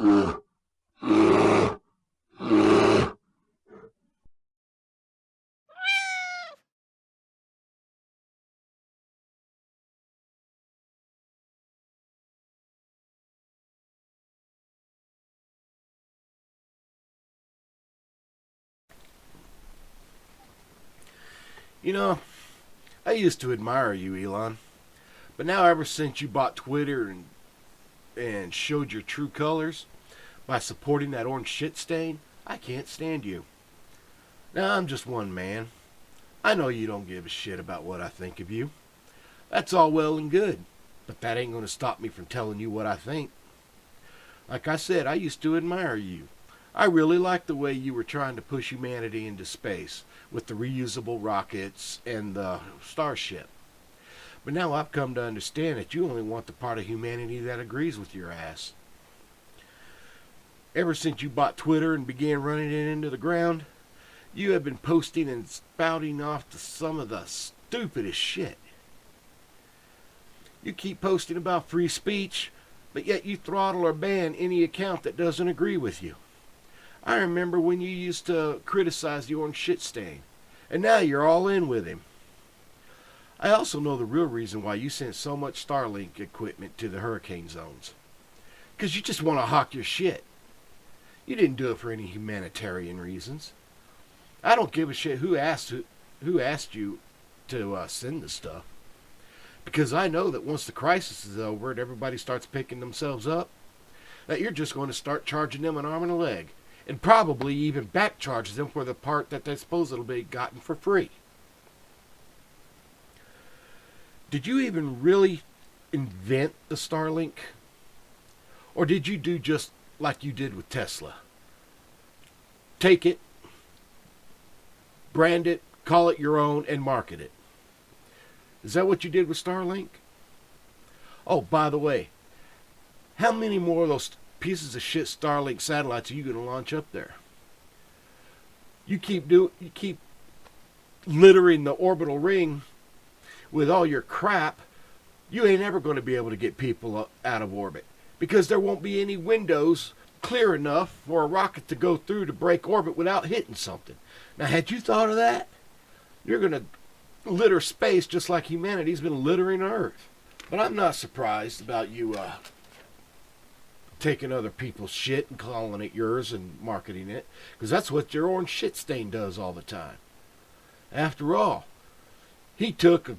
You know, I used to admire you, Elon, but now ever since you bought Twitter and showed your true colors by supporting that orange shit stain, I can't stand you. Now I'm just one man. I know you don't give a shit about what I think of you. That's all well and good, but that ain't gonna stop me from telling you what I think. Like I said, I used to admire you. I really liked the way you were trying to push humanity into space with the reusable rockets and the starship. But now I've come to understand that you only want the part of humanity that agrees with your ass. Ever since you bought Twitter and began running it into the ground, you have been posting and spouting off to some of the stupidest shit. You keep posting about free speech, but yet you throttle or ban any account that doesn't agree with you. I remember when you used to criticize the orange shit stain, and now you're all in with him. I also know the real reason why you sent so much Starlink equipment to the hurricane zones. 'Cause you just want to hawk your shit. You didn't do it for any humanitarian reasons. I don't give a shit who asked you to send the stuff. Because I know that once the crisis is over and everybody starts picking themselves up, that you're just going to start charging them an arm and a leg. And probably even back charges them for the part that they supposedly gotten for free. Did you even really invent the Starlink? Or did you do just like you did with Tesla? Take it, brand it, call it your own, and market it. Is that what you did with Starlink? Oh, by the way, how many more of those pieces of shit Starlink satellites are you going to launch up there? You keep littering the orbital ring with all your crap. You ain't ever going to be able to get people out of orbit because there won't be any windows clear enough for a rocket to go through to break orbit without hitting something. Now, had you thought of that, you're going to litter space just like humanity's been littering Earth. But I'm not surprised about you taking other people's shit and calling it yours and marketing it, because that's what your orange shit stain does all the time. After all, he took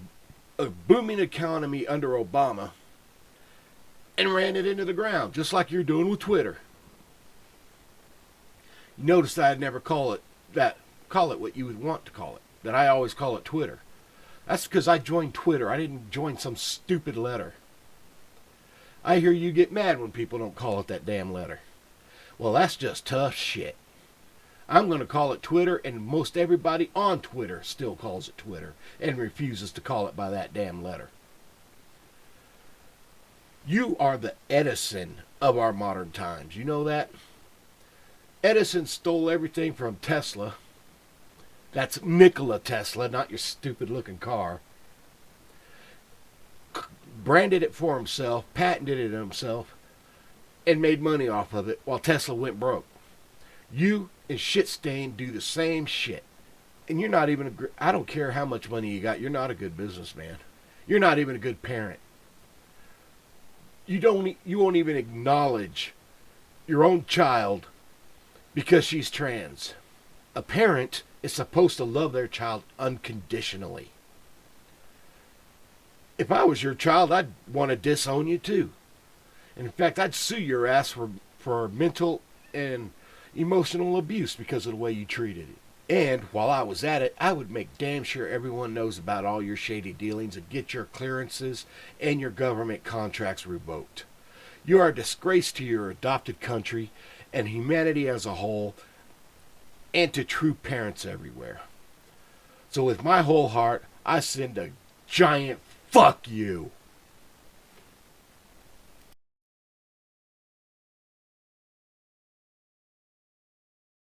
a booming economy under Obama and ran it into the ground, just like you're doing with Twitter. You notice I'd never call it what you would want to call it, that I always call it Twitter. That's because I joined Twitter. I didn't join some stupid letter. I hear you get mad when people don't call it that damn letter. Well, that's just tough shit. I'm going to call it Twitter, and most everybody on Twitter still calls it Twitter and refuses to call it by that damn letter. You are the Edison of our modern times. You know that? Edison stole everything from Tesla. That's Nikola Tesla, not your stupid looking car. Branded it for himself, patented it himself, and made money off of it while Tesla went broke. You and Shitstain do the same shit. And you're not even I don't care how much money you got, you're not a good businessman. You're not even a good parent. You won't even acknowledge your own child because she's trans. A parent is supposed to love their child unconditionally. If I was your child, I'd want to disown you too. And in fact, I'd sue your ass for mental and emotional abuse because of the way you treated it. And while I was at it, I would make damn sure everyone knows about all your shady dealings and get your clearances and your government contracts revoked. You are a disgrace to your adopted country and humanity as a whole, and to true parents everywhere. So with my whole heart, I send a giant fuck you.